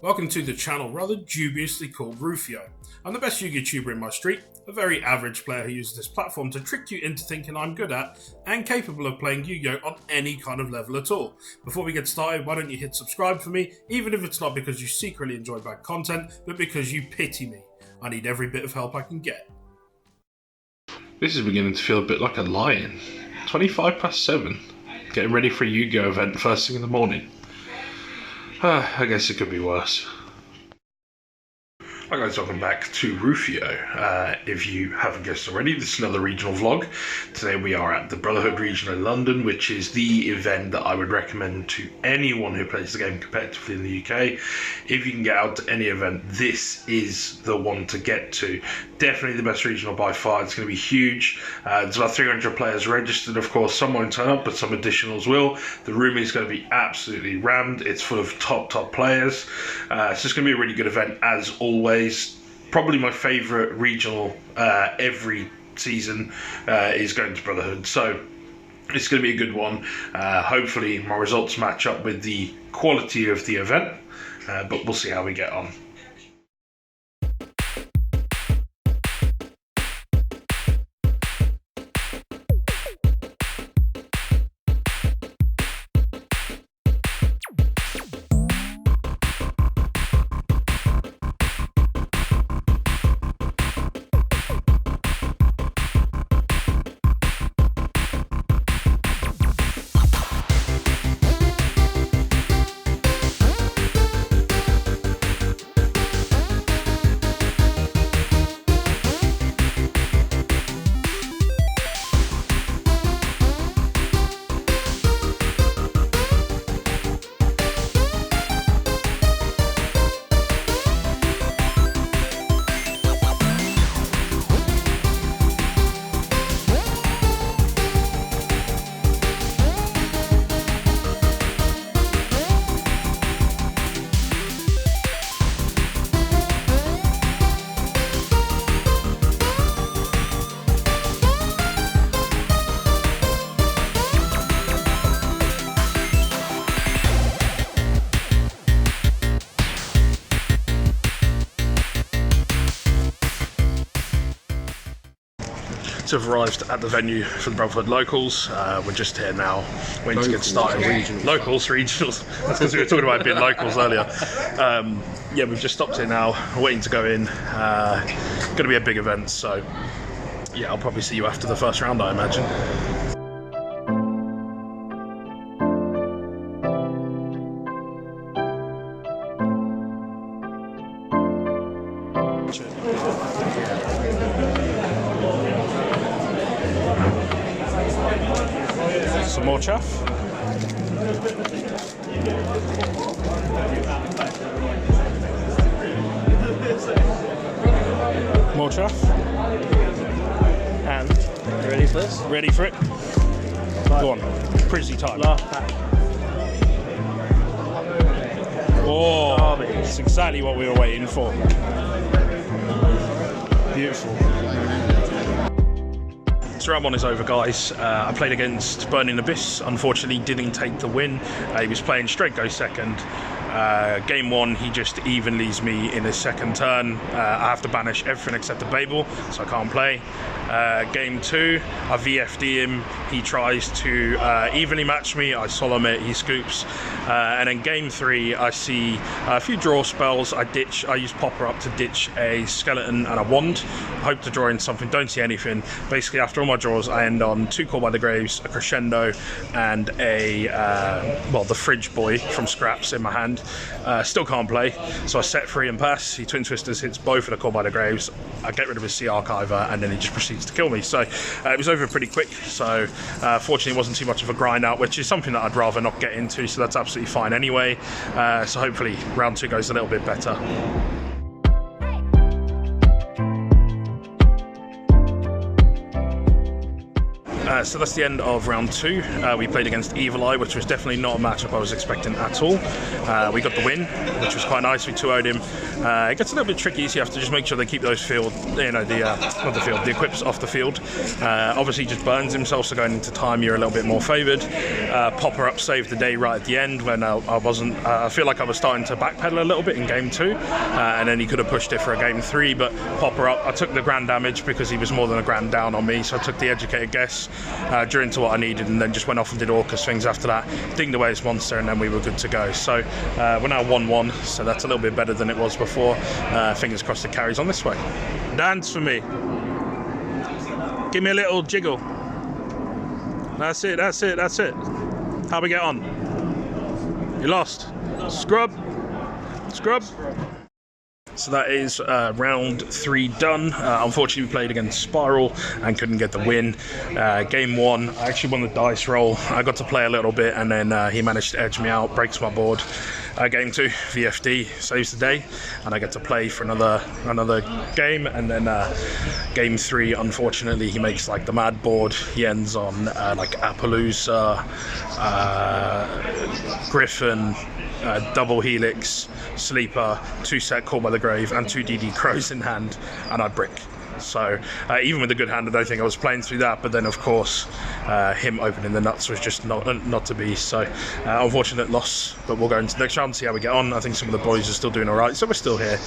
Welcome to the channel rather dubiously called Rufioh. I'm the best Yu-Gi-Oh tuber in my street, a very average player who uses this platform to trick you into thinking I'm good at and capable of playing Yu-Gi-Oh on any kind of level at all. Before we get started, why don't you hit subscribe for me, even if it's not because you secretly enjoy bad content, but because you pity me. I need every bit of help I can get. This is beginning to feel a bit like a lie-in. 7:25, getting ready for a Yu-Gi-Oh event first thing in the morning. I guess it could be worse. Hi guys, welcome back to Rufioh. If you haven't guessed already, this is another regional vlog. Today we are at the Brotherhood Regional in London, which is the event that I would recommend to anyone who plays the game competitively in the UK. If you can get out to any event, this is the one to get to. Definitely the best regional by far. It's going to be huge. There's about 300 players registered, of course. Some won't turn up, but some additionals will. The room is going to be absolutely rammed. It's full of top players. So it's going to be a really good event as always. Probably my favourite regional every season is going to Brotherhood, so it's going to be a good one. Hopefully my results match up with the quality of the event, but we'll see how we get on. Have arrived at the venue for the Brotherhood Locals. We're just here now, waiting to get started. Regionals. That's because we were talking about being locals earlier. Yeah, we've just stopped here now, waiting to go in. Going to be a big event, so yeah, I'll probably see you after the first round, I imagine. Some more chaff. More chaff. And you ready for this? Ready for it? Go on. Pretty time. Last pack. Oh, it's exactly what we were waiting for. Beautiful. So round one is over, guys. I played against Burning Abyss. Unfortunately, didn't take the win. He was playing straight go second. Game one, he just even leaves me in his second turn. I have to banish everything except the Babel, so I can't play. Game two, I VFD him. He tries to evenly match me. I solemn it, he scoops. And then game three, I see a few draw spells. I use Popper up to ditch a skeleton and a wand. Hope to draw in something, don't see anything. Basically, after all my draws, I end on 2 Call by the Graves, a Crescendo, and a, the Fridge Boy from Scraps in my hand. Still can't play, so I set free and pass. He Twin Twisters, hits both of the Call by the Graves. I get rid of his Sea Archiver, and then he just proceeds to kill me. So it was over pretty quick, so fortunately it wasn't too much of a grind out, which is something that I'd rather not get into, so that's absolutely fine anyway. So hopefully round two goes a little bit better. So that's the end of round 2. We played against Evil Eye, which was definitely not a matchup I was expecting at all. We got the win, which was quite nice. We 2-0'd him. It gets a little bit tricky, so you have to just make sure they keep those field, the equips off the field. Obviously, he just burns himself, so going into time, you're a little bit more favoured. Popper up saved the day right at the end when I wasn't. I feel like I was starting to backpedal a little bit in game 2, and then he could have pushed it for a game 3. But Popper up, I took the grand damage because he was more than a grand down on me, so I took the educated guess, drew into what I needed, and then just went off and did Orcust things after that, dinged away his monster, and then we were good to go. So we're now 1-1, so that's a little bit better than it was before. Fingers crossed it carries on this way. Dance for me. Give me a little jiggle. That's it, that's it, that's it. How we get on? You lost. Scrub. Scrub. So that is round 3 done. Unfortunately, we played against Spiral and couldn't get the win. Game 1, I actually won the dice roll. I got to play a little bit, and then he managed to edge me out, breaks my board. Game 2, VFD saves the day, and I get to play for another game. And then game 3, unfortunately, he makes like the mad board. He ends on like Appaloosa, Griffin, double Helix, Sleeper, 2-set Call by the Grave, and 2 DD Crows in hand, and I brick. So even with a good hand, I don't think I was playing through that. But then, of course, him opening the nuts was just not to be. So unfortunate loss. But we'll go into the next round and see how we get on. I think some of the boys are still doing all right, so we're still here.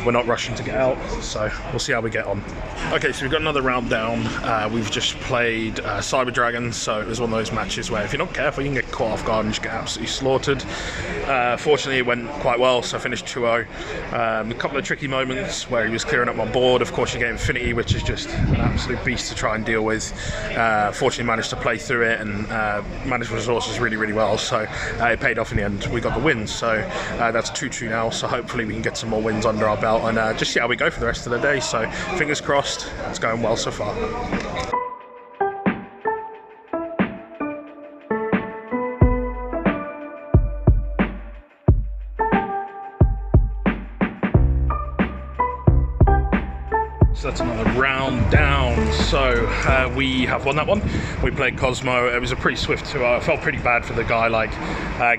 We're not rushing to get out, so we'll see how we get on. Okay, so we've got another round down. We've just played Cyber Dragon, so it was one of those matches where if you're not careful, you can get caught off guard and just get absolutely slaughtered. Fortunately, it went quite well, so I finished 2-0. A couple of tricky moments where he was clearing up my board. Of course, you get Infinity, which is just an absolute beast to try and deal with. Fortunately, managed to play through it and manage resources really, really well. So it paid off in the end. We got the win. So that's 2-2 now. So hopefully we can get some more wins under our belt and just see how we go for the rest of the day. So fingers crossed. It's going well so far. So that's another round down. So we have won that one. We played Cosmo. It was a pretty swift 2-0. I felt pretty bad for the guy. Like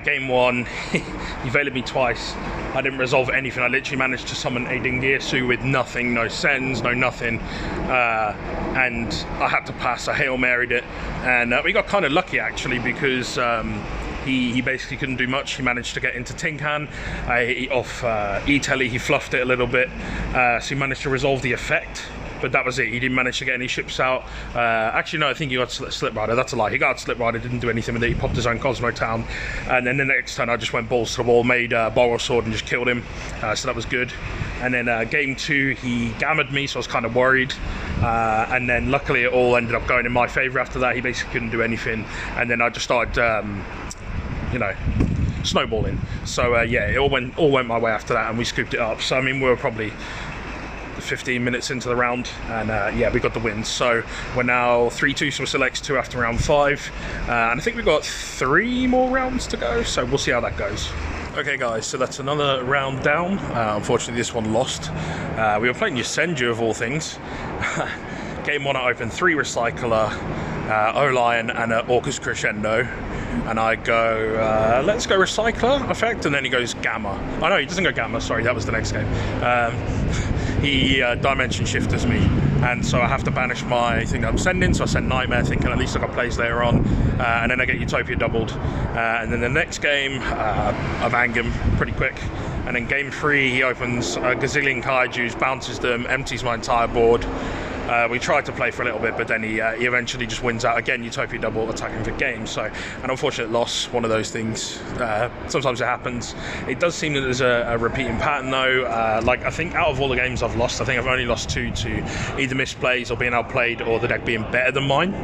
game 1, he evaded me twice. I didn't resolve anything. I literally managed to summon a Dingirsu with nothing, no sends, no nothing. And I had to pass. I Hail Married it. And we got kind of lucky actually because he basically couldn't do much. He managed to get into Tinkan. Off E-Telly, he fluffed it a little bit. So he managed to resolve the effect. But that was it. He didn't manage to get any ships out. Actually, no, I think he got Slip Rider. That's a lie. He got Slip Rider, didn't do anything with it. He popped his own Cosmo Town. And then the next turn, I just went balls to the wall, made Borrow Sword and just killed him. So that was good. And then game 2, he gammed me, so I was kind of worried. And then luckily, it all ended up going in my favour after that. He basically couldn't do anything. And then I just started, snowballing. So yeah, it all went my way after that, and we scooped it up. So I mean, we were probably 15 minutes into the round, and yeah, we got the win. So we're now 3-2, so we're still X2 after round 5, and I think we've got 3 more rounds to go, so we'll see how that goes. Okay guys, so that's another round down. Unfortunately this one lost. We were playing Yasenju of all things. Game 1 I opened 3 Recycler, O-Lion and an Orcust Crescendo. And I go, let's go Recycler effect, and then he goes Gamma. Oh no, he doesn't go Gamma, sorry, that was the next game. He Dimension Shifters me, and so I have to banish my thing that I'm sending, so I send Nightmare thinking at least I got plays later on, and then I get Utopia doubled. And then the next game, of Angam, pretty quick. And then game 3, he opens a gazillion Kaijus, bounces them, empties my entire board. We tried to play for a little bit, but then he eventually just wins out again. Utopia double, attacking for game. So an unfortunate loss, one of those things. Sometimes it happens. It does seem that there's a repeating pattern though. Like I think out of all the games I've lost, I think I've only lost 2 to either misplays or being outplayed or the deck being better than mine.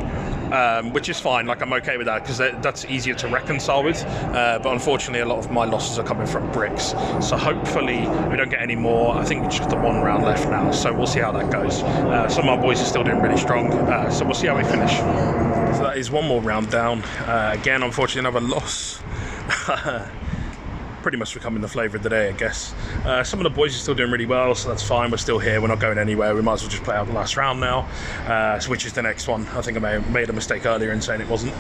Which is fine, like I'm okay with that because that's easier to reconcile with, but unfortunately a lot of my losses are coming from bricks, so hopefully we don't get any more. I think we just got the 1 round left now, so we'll see how that goes. Some of our boys are still doing really strong, so we'll see how we finish. So that is 1 more round down. Again, unfortunately another loss. pretty much becoming the flavour of the day, I guess. Some of the boys are still doing really well, so that's fine. We're still here. We're not going anywhere. We might as well just play out the last round now, which is the next one. I think I made a mistake earlier in saying it wasn't.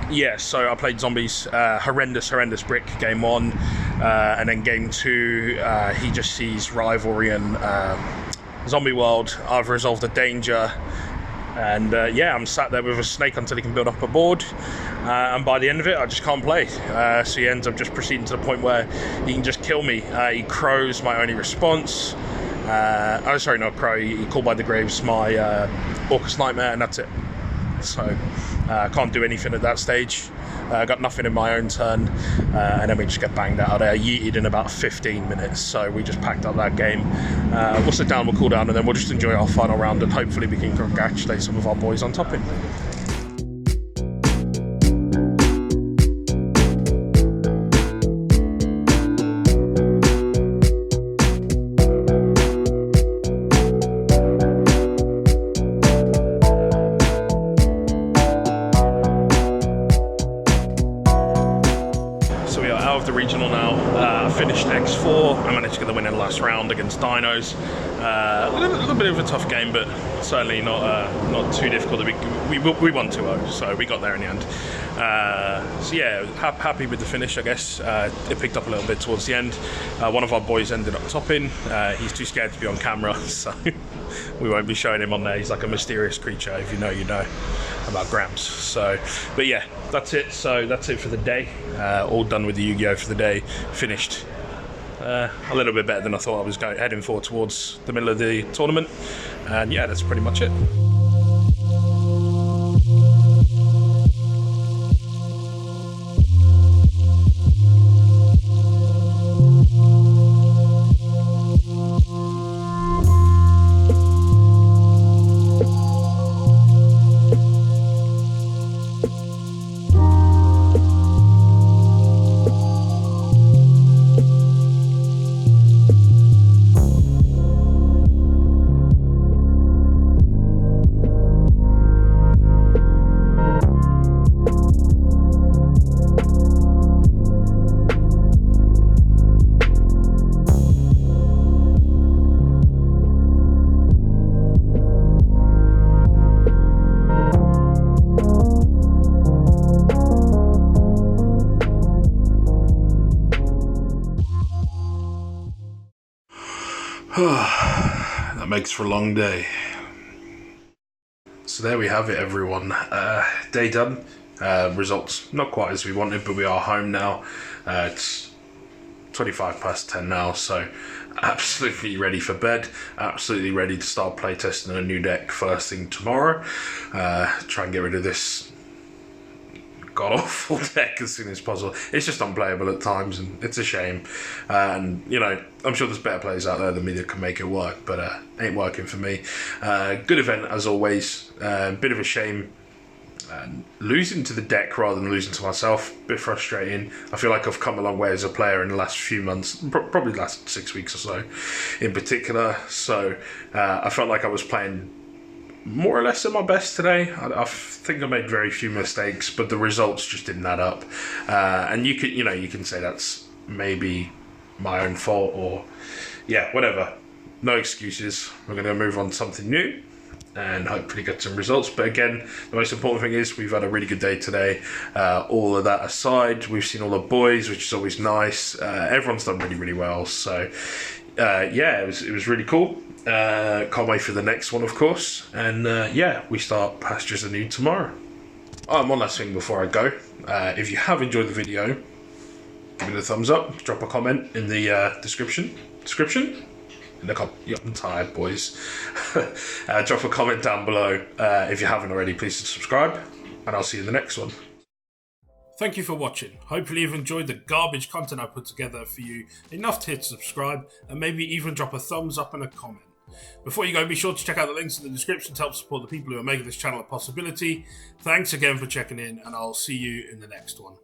Yeah, so I played Zombies, horrendous brick game 1, and then game 2, he just sees Rivalry and Zombie World. I've resolved a danger, and yeah, I'm sat there with a snake until he can build up a board, and by the end of it, I just can't play. So he ends up just proceeding to the point where he can just kill me. He crows my only response. Oh, sorry, not crow. He called by the graves my Orcust Nightmare, and that's it. So I can't do anything at that stage. I got nothing in my own turn, and then we just get banged out of there, yeeted in about 15 minutes. So we just packed up that game. We'll sit down, we'll cool down, and then we'll just enjoy our final round, and hopefully we can congratulate some of our boys on topping. The regional now. I finished X4. I managed to get the win in the last round against Dinos. A little bit of a tough game, but certainly not too difficult. We won 2-0, so we got there in the end. So yeah, happy with the finish, I guess. It picked up a little bit towards the end. One of our boys ended up topping. He's too scared to be on camera, so we won't be showing him on there. He's like a mysterious creature. If you know, you know about Gramps. So, but yeah, that's it. So that's it for the day. All done with the Yu-Gi-Oh for the day. Finished a little bit better than I thought I was heading for towards the middle of the tournament. And yeah, that's pretty much it. That makes for a long day. So there we have it, everyone. Day done. Results not quite as we wanted, but we are home now. It's 25 past 10 now, so absolutely ready for bed. Absolutely ready to start playtesting a new deck first thing tomorrow. Try and get rid of this god-awful deck as soon as possible. It's just unplayable at times, and it's a shame. And, you know, I'm sure there's better players out there than me that can make it work, but ain't working for me. Good event, as always. Bit of a shame losing to the deck rather than losing to myself. Bit frustrating. I feel like I've come a long way as a player in the last few months, probably the last 6 weeks or so in particular. So I felt like I was playing more or less at my best today. I think I made very few mistakes, but the results just didn't add up. And you can say that's maybe my own fault, or yeah, whatever. No excuses. We're going to move on to something new and hopefully get some results. But again, the most important thing is we've had a really good day today. All of that aside, we've seen all the boys, which is always nice. Everyone's done really, really well. So yeah, it was really cool. Can't wait for the next one, of course. And yeah, we start Pastures Anew tomorrow. One last thing before I go. If you have enjoyed the video, give it a thumbs up, drop a comment in the description. I'm tired, boys. Drop a comment down below. If you haven't already, please subscribe, and I'll see you in the next one. Thank you for watching. Hopefully you've enjoyed the garbage content I put together for you enough to hit subscribe, and maybe even drop a thumbs up and a comment. Before you go, be sure to check out the links in the description to help support the people who are making this channel a possibility. Thanks again for checking in, and I'll see you in the next one.